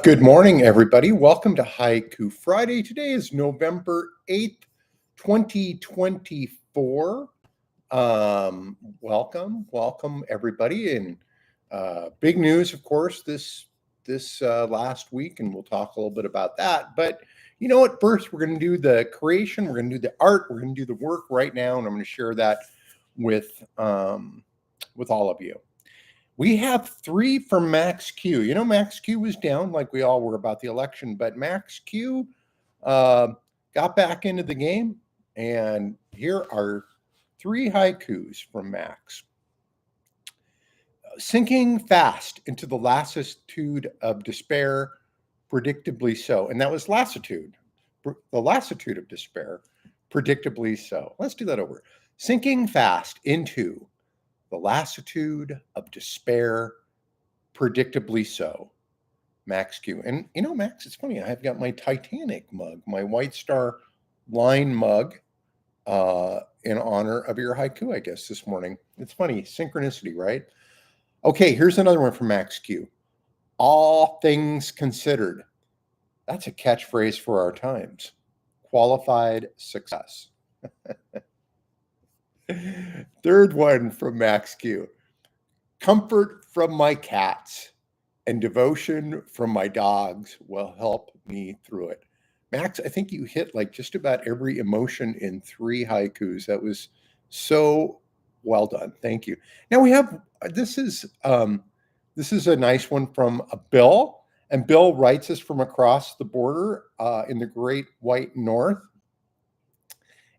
Good morning, everybody. Welcome to Haiku Friday. Today is November 8th, 2024. Welcome, everybody. And big news, of course, this last week, and we'll talk a little bit about that. But you know what? First, we're going to do the creation, we're going to do the art, we're going to do the work right now, and I'm going to share that with all of you. We have three from Max Q. You know, Max Q was down like we all were about the election, but Max Q uh, got back into the game. And here are three haikus from Max. Sinking fast into the lassitude of despair, predictably so. And that was lassitude, the lassitude of despair, predictably so. Let's do that over. Sinking fast into the lassitude of despair, predictably so. Max Q. And you know, Max, it's funny. I've got my Titanic mug, my White Star Line mug, in honor of your haiku, I guess, this morning. It's funny. Synchronicity, right? Okay, here's another one from Max Q. All things considered. That's a catchphrase for our times. Qualified success. Third one from Max Q. Comfort from my cats and devotion from my dogs will help me through it. Max, I think you hit like just about every emotion in three haikus. That was so well done. Thank you. Now we have this is a nice one from Bill, and Bill writes us from across the border in the Great White North.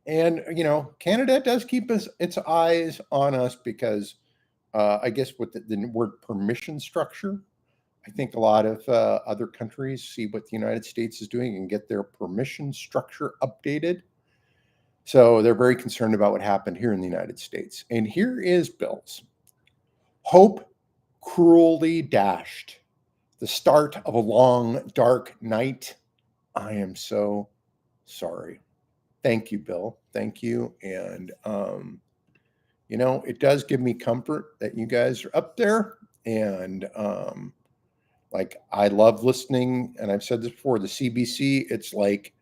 And you know, Canada does keep its eyes on us because I guess with the word permission structure, I think a lot of other countries see what the United States is doing and get their permission structure updated. So they're very concerned about what happened here in the United States. And here is Bill's. Hope cruelly dashed. The start of a long, dark night. I am so sorry. Thank you, Bill. Thank you. And, you know, it does give me comfort that you guys are up there. And, like I love listening, and I've said this before. The CBC, it's like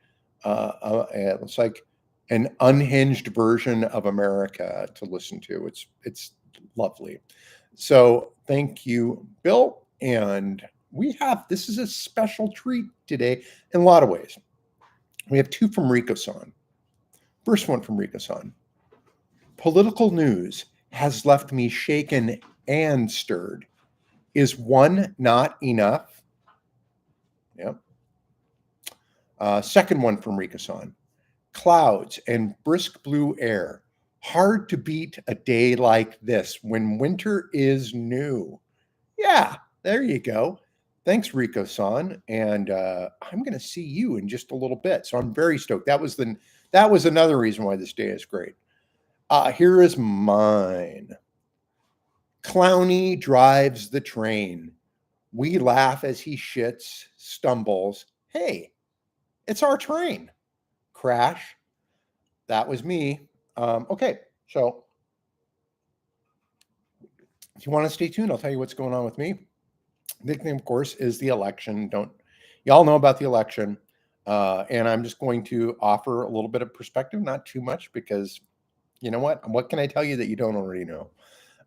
an unhinged version of America to listen to. It's lovely. So thank you, Bill. And this is a special treat today in a lot of ways. We have two from Rico-san. First one from Rico-san. Political news has left me shaken and stirred. Is one not enough? Yep. Second one from Rico-san. Clouds and brisk blue air. Hard to beat a day like this when winter is new. Yeah, there you go. Thanks, Rico-san. And I'm going to see you in just a little bit. So I'm very stoked. That was another reason why this day is great. Here is mine. Clowny drives the train. We laugh as he shits, stumbles. Hey, it's our train. Crash. That was me. Okay, so if you want to stay tuned, I'll tell you what's going on with me. The big thing, of course, is the election. Y'all know about the election. And I'm just going to offer a little bit of perspective, not too much, because you know what? What can I tell you that you don't already know?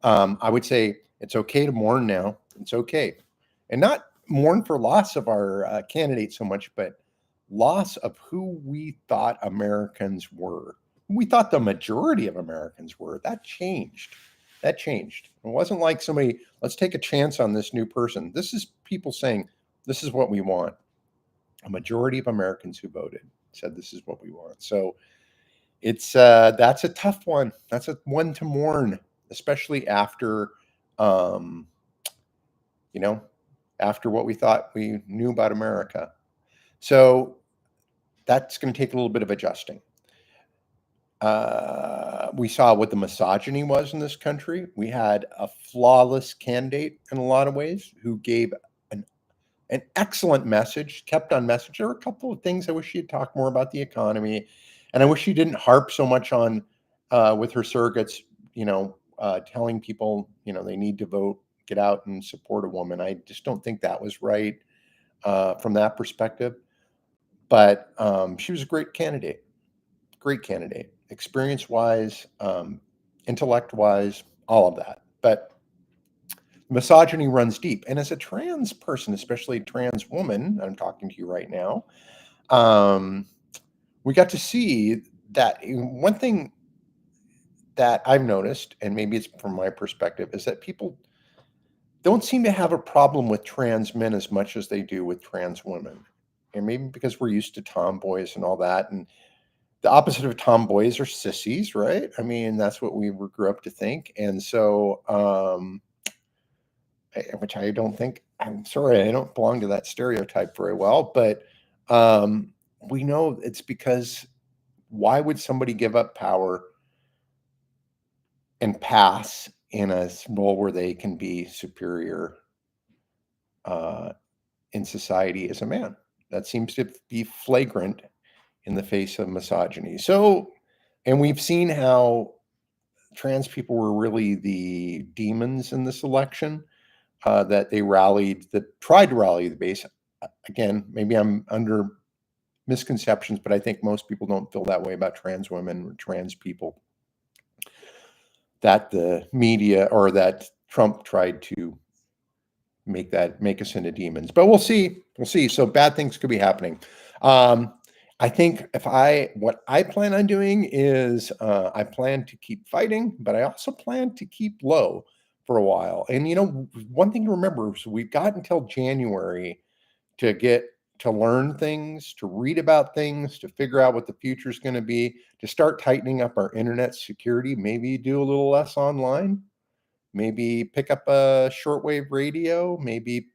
I would say it's okay to mourn now. It's okay. And not mourn for loss of our candidate so much, but loss of who we thought Americans were. We thought the majority of Americans were. That changed. That changed. It wasn't like somebody, let's take a chance on this new person. This is people saying, this is what we want. A majority of Americans who voted said this is what we want. So it's that's a tough one. That's a one to mourn, especially after after what we thought we knew about America. So that's going to take a little bit of adjusting. We saw what the misogyny was in this country. We had a flawless candidate in a lot of ways who gave an excellent message, kept on message. There were a couple of things I wish she'd talk more about the economy, and I wish she didn't harp so much on with her surrogates, telling people, they need to vote, get out and support a woman. I just don't think that was right. from that perspective. But she was a great candidate, experience wise, intellect wise, all of that. But misogyny runs deep. And as a trans person, especially a trans woman, I'm talking to you right now, um, we got to see that one thing that I've noticed, and maybe it's from my perspective, is that people don't seem to have a problem with trans men as much as they do with trans women. And maybe because we're used to tomboys and all that. And the opposite of tomboys are sissies, right? I mean, that's what we grew up to think. And so, which I don't think, I'm sorry, I don't belong to that stereotype very well, but um, we know it's because why would somebody give up power and pass in a role where they can be superior uh, in society as a man? That seems to be flagrant in the face of misogyny. So, and we've seen how trans people were really the demons in this election, that they rallied, that tried to rally the base. Again, maybe I'm under misconceptions, but I think most people don't feel that way about trans women or trans people, that the media or that Trump tried to make us into demons. But we'll see. We'll see. So bad things could be happening. I think what I plan on doing is I plan to keep fighting, but I also plan to keep low for a while. And one thing to remember is we've got until January to get to learn things, to read about things, to figure out what the future is going to be, to start tightening up our internet security, maybe do a little less online, maybe pick up a shortwave radio, maybe,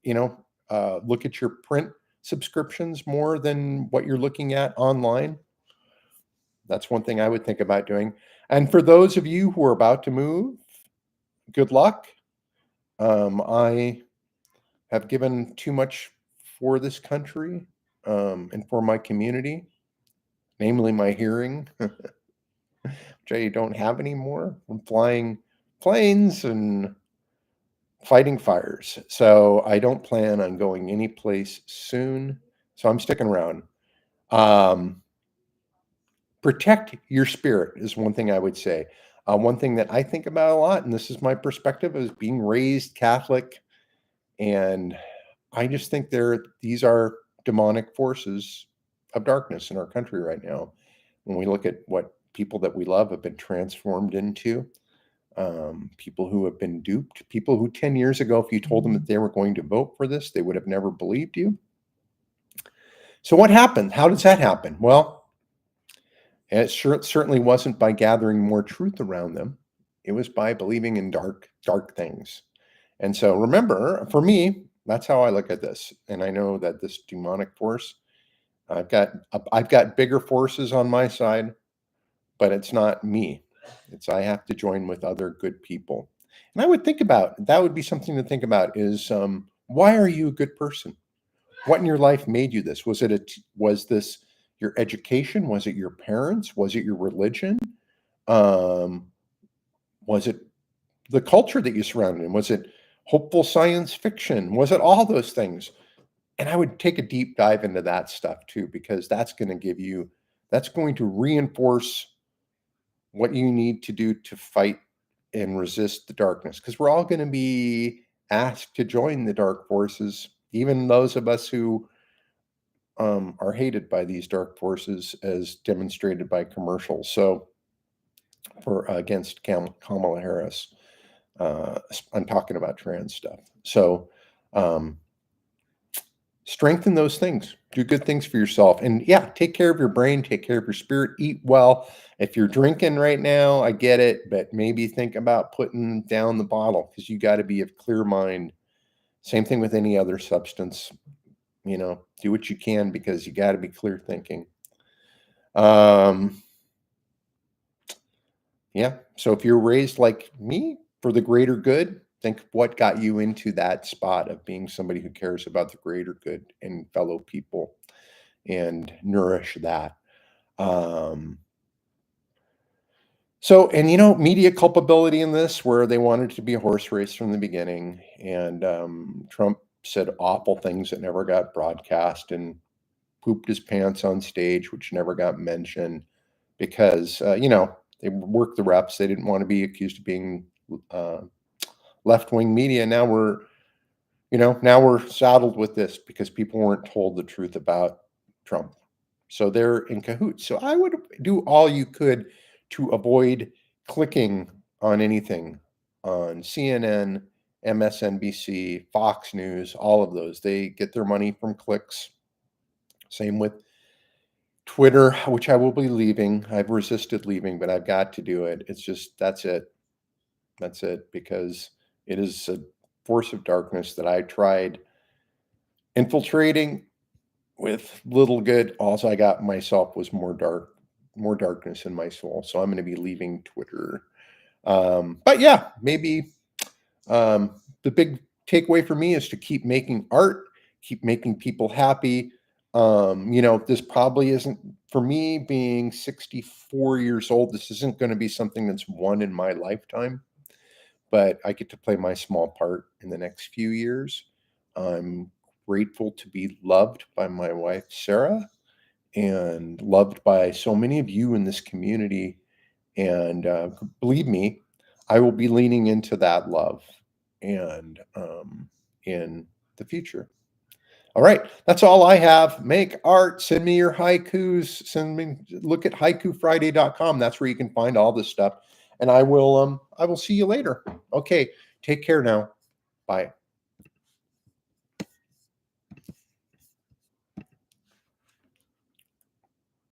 look at your print subscriptions more than what you're looking at online. That's one thing I would think about doing. And for those of you who are about to move, good luck. I have given too much for this country, and for my community, namely my hearing, which I don't have anymore from flying planes and fighting fires. So I don't plan on going anyplace soon. So I'm sticking around. Um, Protect your spirit is one thing I would say. One thing that I think about a lot, and this is my perspective, is being raised Catholic, and I just think these are demonic forces of darkness in our country right now. When we look at what people that we love have been transformed into, people who have been duped, people who 10 years ago, if you told them that they were going to vote for this, they would have never believed you. So what happened? How does that happen? Well, it certainly wasn't by gathering more truth around them. It was by believing in dark things. And so remember, for me, that's how I look at this. And I know that this demonic force, I've got bigger forces on my side, but it's not me. I have to join with other good people. And I would think about that would be something to think about is why are you a good person? What in your life made you this? Was this your education? Was it your parents? Was it your religion? Um, was it the culture that you surrounded in? Was it hopeful science fiction? Was it all those things? And I would take a deep dive into that stuff too, because that's going to reinforce what you need to do to fight and resist the darkness. Because we're all going to be asked to join the dark forces, even those of us who are hated by these dark forces, as demonstrated by commercials. So, for against Kamala Harris. I'm talking about trans stuff. So strengthen those things. Do good things for yourself. And yeah, take care of your brain, take care of your spirit, eat well. If you're drinking right now, I get it, but maybe think about putting down the bottle because you got to be of clear mind. Same thing with any other substance. Do what you can because you got to be clear thinking. Yeah. So if you're raised like me for the greater good, think what got you into that spot of being somebody who cares about the greater good and fellow people and nourish that. Um, and media culpability in this, where they wanted it to be a horse race from the beginning, and Trump said awful things that never got broadcast, and pooped his pants on stage, which never got mentioned because, they worked the reps. They didn't want to be accused of being uh, left wing media. Now we're saddled with this because people weren't told the truth about Trump. So they're in cahoots. So I would do all you could to avoid clicking on anything on CNN, MSNBC, Fox News, all of those. They get their money from clicks. Same with Twitter, which I will be leaving. I've resisted leaving, but I've got to do it. It's just, that's it. That's it, because it is a force of darkness that I tried infiltrating with little good. Also, I got myself was more darkness in my soul. So I'm going to be leaving Twitter. But yeah, maybe the big takeaway for me is to keep making art, keep making people happy. This probably isn't, for me being 64 years old, this isn't going to be something that's won in my lifetime, but I get to play my small part in the next few years. I'm grateful to be loved by my wife, Sarah, and loved by so many of you in this community. And believe me, I will be leaning into that love and in the future. All right, that's all I have. Make art, send me your haikus, look at haikufriday.com. That's where you can find all this stuff. And I will see you later. Okay, take care now. Bye.